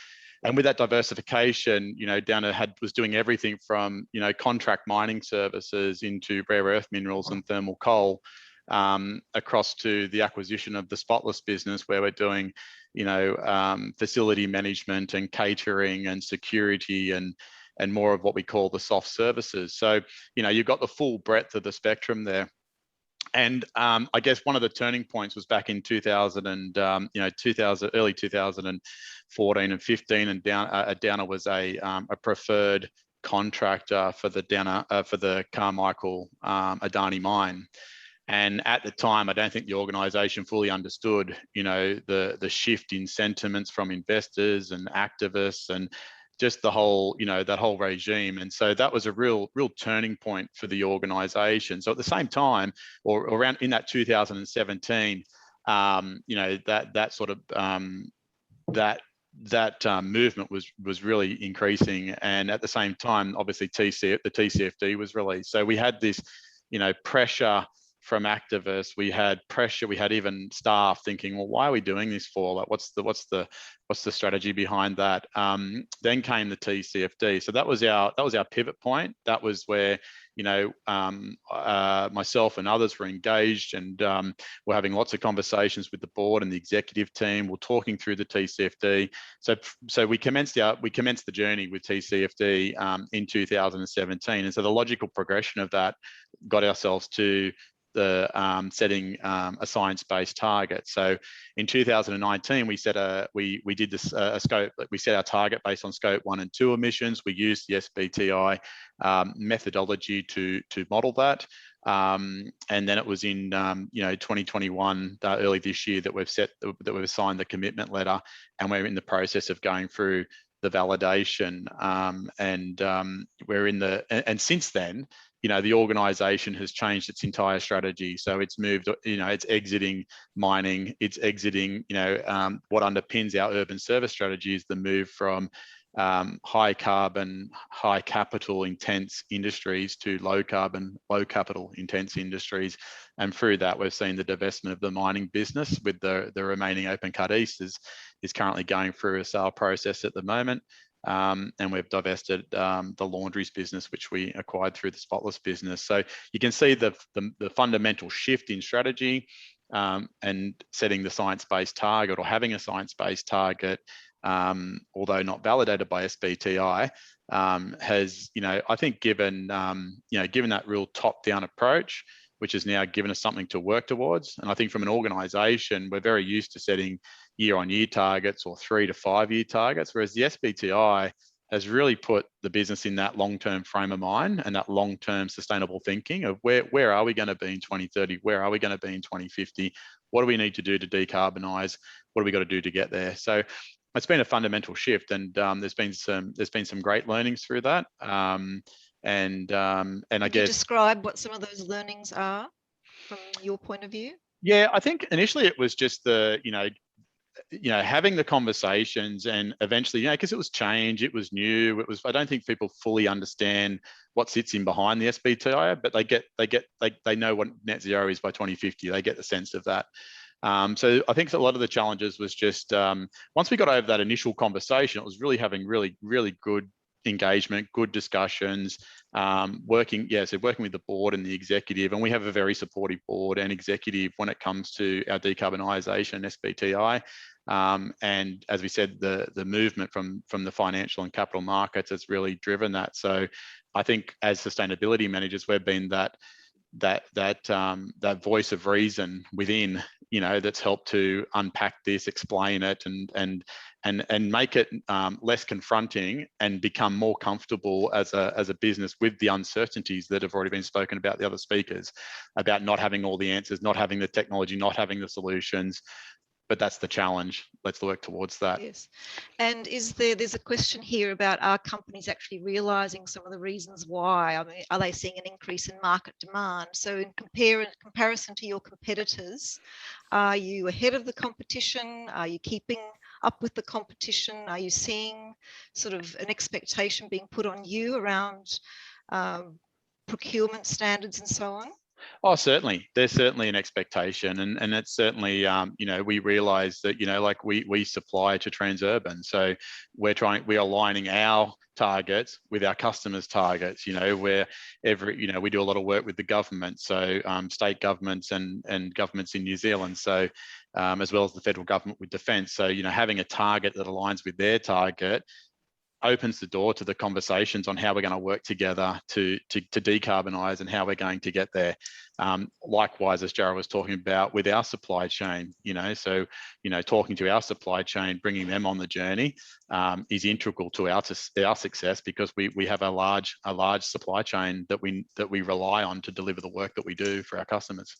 And with that diversification, Downer was doing everything from contract mining services into rare earth minerals and thermal coal, across to the acquisition of the Spotless business, where we're doing, facility management and catering and security and more of what we call the soft services. So, you've got the full breadth of the spectrum there. And I guess one of the turning points was back in early 2014 and 15, and Downer was a preferred contractor for the Carmichael Adani mine. And at the time, I don't think the organisation fully understood, the shift in sentiments from investors and activists and just the whole, that whole regime. And so that was a real turning point for the organisation. So at the same time, or around in that 2017, that movement was really increasing. And at the same time, obviously the TCFD was released. So we had this, pressure from activists. We had pressure. We had even staff thinking, well, why are we doing this for? Like, what's the strategy behind that? Then came the TCFD. So that was our pivot point. That was where myself and others were engaged, and we're having lots of conversations with the board and the executive team. We're talking through the TCFD. So we commenced the journey with TCFD in 2017, and so the logical progression of that got ourselves to the setting a science-based target. So in 2019, we set our target based on Scope 1 and 2 emissions. We used the SBTI methodology to model that. And then it was in 2021, early this year, that we've signed the commitment letter, and we're in the process of going through the validation. And since then, the organisation has changed its entire strategy. So it's moved, it's exiting mining, it's exiting, what underpins our urban service strategy is the move from high carbon, high capital intense industries to low carbon, low capital intense industries. And through that, we've seen the divestment of the mining business, with the remaining open cut east is currently going through a sale process at the moment. And we've divested the laundries business, which we acquired through the Spotless business. So you can see the fundamental shift in strategy, and setting the science-based target, or having a science-based target, although not validated by SBTI, has, I think given that real top-down approach, which has now given us something to work towards. And I think from an organisation, we're very used to setting year-on-year targets or 3 to 5 year targets, whereas the SBTI has really put the business in that long-term frame of mind and that long-term sustainable thinking of where are we going to be in 2030? Where are we going to be in 2050? What do we need to do to decarbonise? What do we got to do to get there? So it's been a fundamental shift, and there's been some great learnings through that. And I guess, describe what some of those learnings are from your point of view. Yeah, I think initially it was just having the conversations and eventually, because it was change, it was new, I don't think people fully understand what sits in behind the SBTI, but they know what net zero is by 2050. They get the sense of that. So I think a lot of the challenges was just once we got over that initial conversation, it was really having really good engagement, good discussions, working with the board and the executive, and we have a very supportive board and executive when it comes to our decarbonisation SBTI. And as we said, the movement from the financial and capital markets has really driven that. So I think as sustainability managers, we've been that voice of reason within, that's helped to unpack this, explain it, and make it less confronting and become more comfortable as a business with the uncertainties that have already been spoken about the other speakers, about not having all the answers, not having the technology, not having the solutions. But that's the challenge. Let's work towards that. Yes. And there's a question here about, are companies actually realizing some of the reasons why? I mean, are they seeing an increase in market demand? So in comparison to your competitors, are you ahead of the competition? Are you keeping up with the competition? Are you seeing sort of an expectation being put on you around procurement standards and so on? Oh, certainly. There's certainly an expectation, and it's certainly, we realise that, like we supply to Transurban, so we're aligning our targets with our customers' targets. Where we do a lot of work with the government, so state governments and governments in New Zealand, so as well as the federal government with defence. So having a target that aligns with their target opens the door to the conversations on how we're going to work together to decarbonise and how we're going to get there. Likewise, as Jarrah was talking about with our supply chain, so talking to our supply chain, bringing them on the journey is integral to our success, because we have a large supply chain that we rely on to deliver the work that we do for our customers.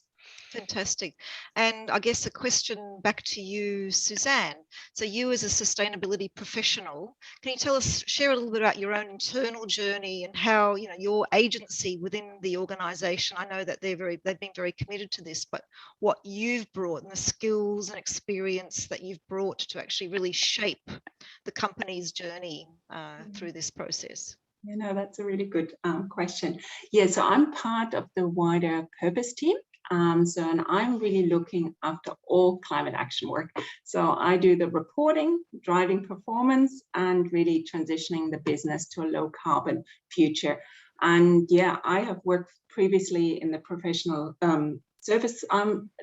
Fantastic. And I guess a question back to you, Suzanne. So you as a sustainability professional, can you share a little bit about your own internal journey and how, your agency within the organisation, I know that they've been very committed to this, but what you've brought and the skills and experience that you've brought to actually really shape the company's journey through this process? That's a really good question. Yeah, so I'm part of the wider purpose team. And I'm really looking after all climate action work. So I do the reporting, driving performance, and really transitioning the business to a low carbon future. And yeah, I have worked previously in the professional service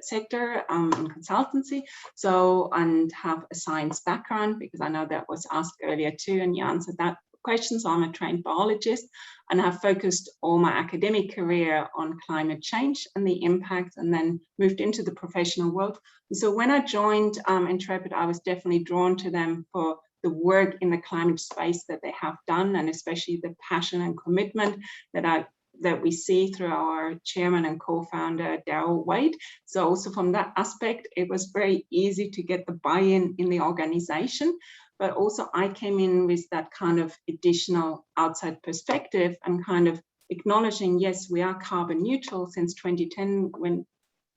sector in consultancy, and have a science background, because I know that was asked earlier too, and you answered that question. So I'm a trained biologist, and have focused all my academic career on climate change and the impact, and then moved into the professional world. So when I joined Intrepid, I was definitely drawn to them for the work in the climate space that they have done, and especially the passion and commitment that we see through our chairman and co-founder, Darryl Wade. So also from that aspect, it was very easy to get the buy-in in the organization. But also I came in with that kind of additional outside perspective and kind of acknowledging, yes, we are carbon neutral since 2010, when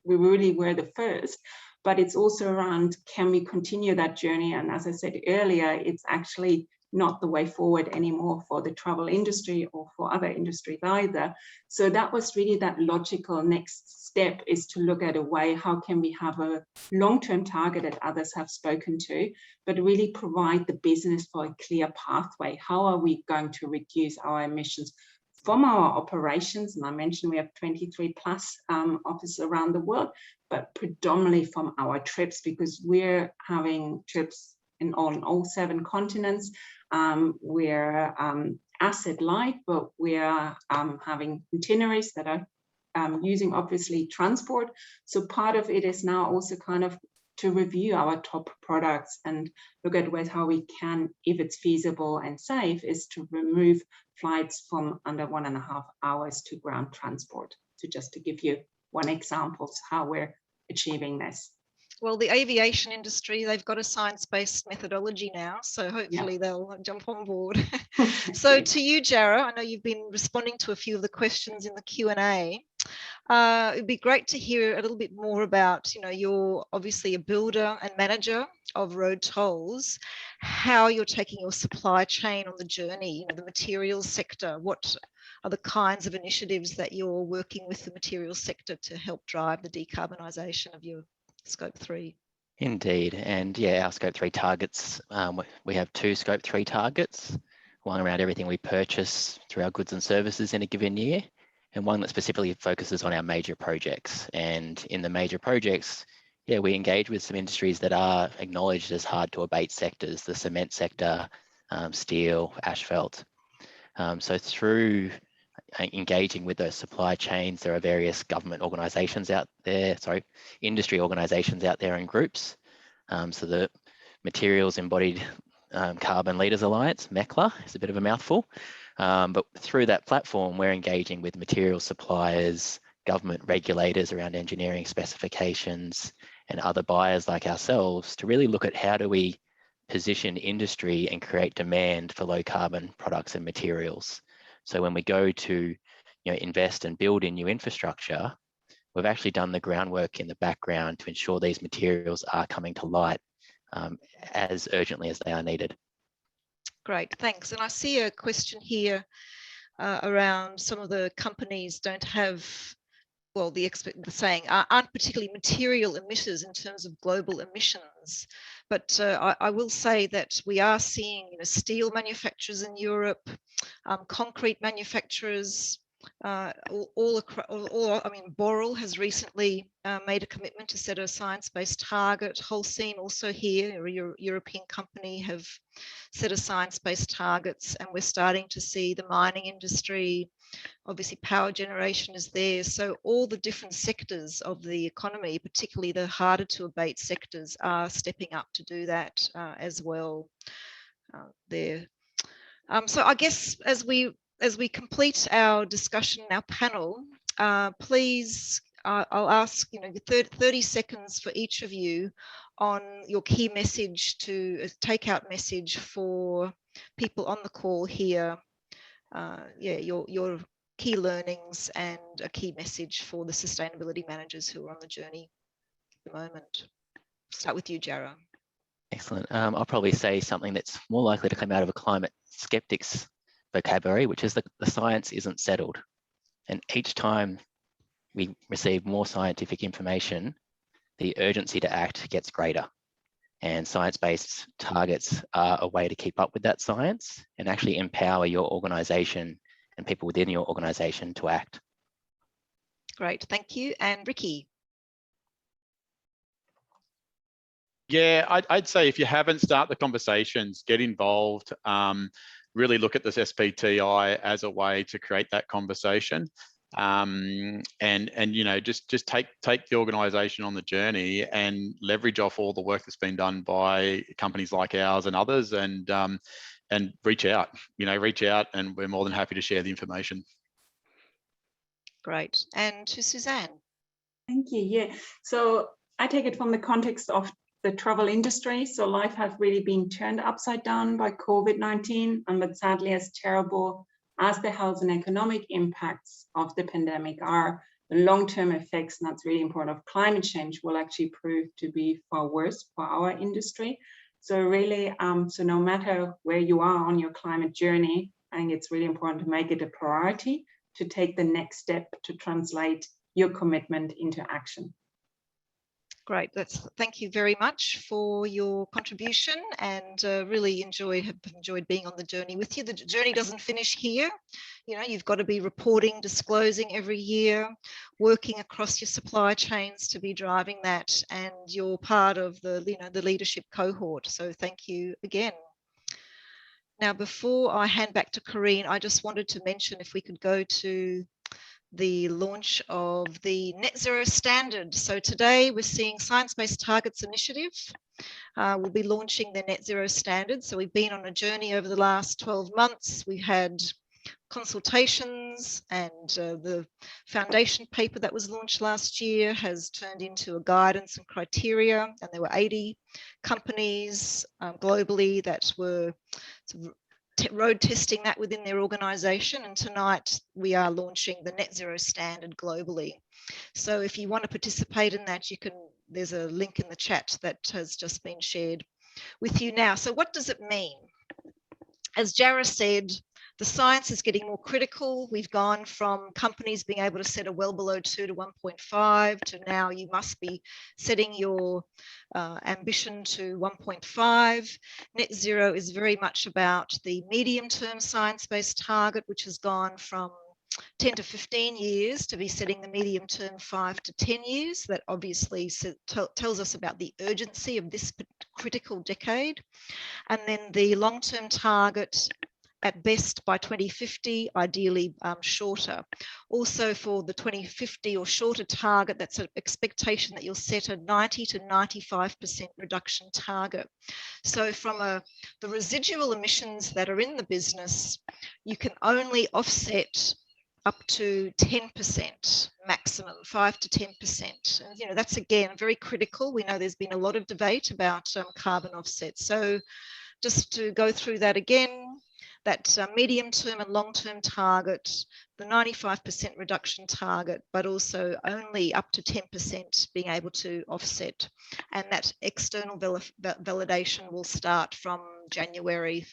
we really were the first, but it's also around, can we continue that journey? And as I said earlier, it's actually not the way forward anymore for the travel industry or for other industries either. So that was really that logical next step, is to look at a way, how can we have a long-term target that others have spoken to, but really provide the business for a clear pathway. How are we going to reduce our emissions from our operations? And I mentioned we have 23 plus offices around the world, but predominantly from our trips, because we're having trips on all 7 continents. We're asset light, but we're having itineraries that are using obviously transport. So part of it is now also kind of to review our top products and look at how we can, if it's feasible and safe, is to remove flights from under 1.5 hours to ground transport. So just to give you one example of how we're achieving this. Well, the aviation industry, they've got a science-based methodology now, so hopefully they'll jump on board. So to you, Jarrah, I know you've been responding to a few of the questions in the Q&A. It'd be great to hear a little bit more about, you're obviously a builder and manager of road tolls, how you're taking your supply chain on the journey, the materials sector. What are the kinds of initiatives that you're working with the materials sector to help drive the decarbonisation of your Scope 3? Indeed, and yeah, our Scope 3 targets, we have 2 Scope 3 targets, one around everything we purchase through our goods and services in a given year, and one that specifically focuses on our major projects. And in the major projects, yeah, we engage with some industries that are acknowledged as hard to abate sectors, the cement sector, steel, asphalt. So through engaging with those supply chains, there are various government organisations out there, industry organisations out there and groups. So the Materials Embodied Carbon Leaders Alliance, MECLA, is a bit of a mouthful. But through that platform, we're engaging with material suppliers, government regulators around engineering specifications, and other buyers like ourselves to really look at how do we position industry and create demand for low carbon products and materials. So when we go to invest and build in new infrastructure, we've actually done the groundwork in the background to ensure these materials are coming to light as urgently as they are needed. Great, thanks. And I see a question here around some of the companies don't have, well, the saying aren't particularly material emitters in terms of global emissions. But I will say that we are seeing steel manufacturers in Europe, concrete manufacturers, all across. I mean, Boral has recently made a commitment to set a science-based target. Holcim also here, a European company, have set a science-based targets, and we're starting to see the mining industry. Obviously, power generation is there. So all the different sectors of the economy, particularly the harder to abate sectors, are stepping up to do that as well there. So I guess as we complete our discussion, our panel, please, I'll ask 30 seconds for each of you on your key message take-out message for people on the call here. Your key learnings and a key message for the sustainability managers who are on the journey at the moment. Start with you, Jarrah. Excellent. I'll probably say something that's more likely to come out of a climate skeptics vocabulary, which is the science isn't settled. And each time we receive more scientific information, the urgency to act gets greater. And science-based targets are a way to keep up with that science and actually empower your organisation and people within your organisation to act. Great, thank you. And Ricky. Yeah, I'd say if you haven't started the conversations, get involved. Really look at this SBTI as a way to create that conversation, and just take the organisation on the journey and leverage off all the work that's been done by companies like ours and others, and reach out. And we're more than happy to share the information. Great. And to Suzanne. Thank you. Yeah. So I take it from the context of the travel industry. So life has really been turned upside down by COVID-19, and but sadly, as terrible as the health and economic impacts of the pandemic are, the long-term effects, and that's really important, of climate change will actually prove to be far worse for our industry. So really, so no matter where you are on your climate journey, I think it's really important to make it a priority to take the next step to translate your commitment into action. Great, thank you very much for your contribution, and really have enjoyed being on the journey with you. The journey doesn't finish here. You've got to be reporting, disclosing every year, working across your supply chains to be driving that, and you're part of the the leadership cohort. So thank you again. Now, before I hand back to Corinne, I just wanted to mention if we could go to the launch of the Net Zero Standard. So today we're seeing Science-Based Targets Initiative. We'll be launching the Net Zero Standard. So we've been on a journey over the last 12 months. We had consultations, and the foundation paper that was launched last year has turned into a guidance and criteria, and there were 80 companies globally that were road testing that within their organisation, and tonight we are launching the Net Zero Standard globally. So if you want to participate in that, there's a link in the chat that has just been shared with you now. So what does it mean? As Jarrah said, the science is getting more critical. We've gone from companies being able to set a well below 2 to 1.5 to now you must be setting your ambition to 1.5. Net zero is very much about the medium-term science-based target, which has gone from 10 to 15 years to be setting the medium-term 5 to 10 years. That obviously tells us about the urgency of this critical decade. And then the long-term target at best by 2050, ideally shorter. Also for the 2050 or shorter target, that's an expectation that you'll set a 90 to 95% reduction target. So from the residual emissions that are in the business, you can only offset up to 10% maximum, 5 to 10%. And, you know, that's again very critical. We know there's been a lot of debate about carbon offsets. So just to go through that again, that medium-term and long-term target, the 95% reduction target, but also only up to 10% being able to offset. And that external validation will start from January,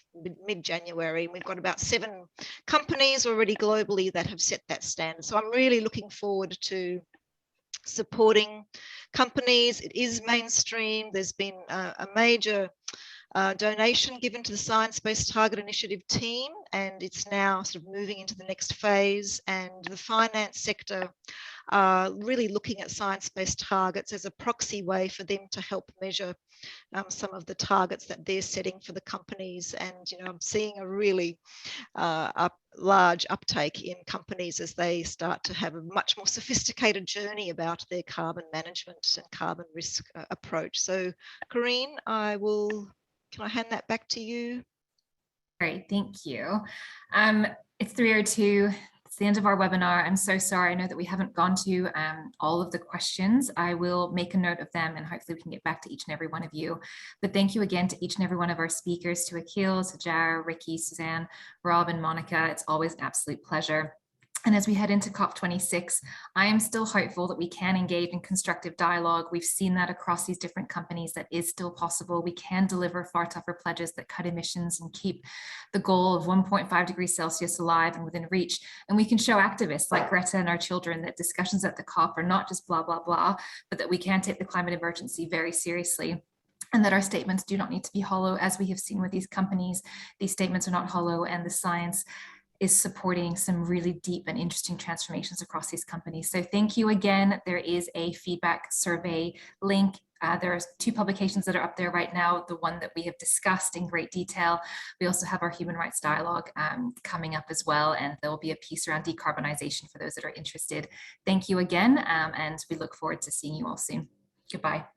mid-January. And we've got about 7 companies already globally that have set that standard. So I'm really looking forward to supporting companies. It is mainstream. There's been a major donation given to the Science Based Target Initiative team, and it's now sort of moving into the next phase. And the finance sector are really looking at science-based targets as a proxy way for them to help measure some of the targets that they're setting for the companies. And, you know, I'm seeing a really large uptake in companies as they start to have a much more sophisticated journey about their carbon management and carbon risk approach. So, Corinne, can I hand that back to you? Great, thank you. It's 3:02. It's the end of our webinar. I'm so sorry. I know that we haven't gone to all of the questions. I will make a note of them and hopefully we can get back to each and every one of you. But thank you again to each and every one of our speakers, to Hales, to Jarrah, Ricky, Suzanne, Rob, and Monica. It's always an absolute pleasure. And as we head into COP26, I am still hopeful that we can engage in constructive dialogue. We've seen that across these different companies. That is still possible. We can deliver far tougher pledges that cut emissions and keep the goal of 1.5 degrees Celsius alive and within reach. And we can show activists like Greta and our children that discussions at the COP are not just blah, blah, blah, but that we can take the climate emergency very seriously. And that our statements do not need to be hollow. As we have seen with these companies, these statements are not hollow, and the science is supporting some really deep and interesting transformations across these companies. So thank you again. There is a feedback survey link. There are 2 publications that are up there right now, the one that we have discussed in great detail. We also have our human rights dialogue coming up as well, and there will be a piece around decarbonization for those that are interested. Thank you again, and we look forward to seeing you all soon. Goodbye.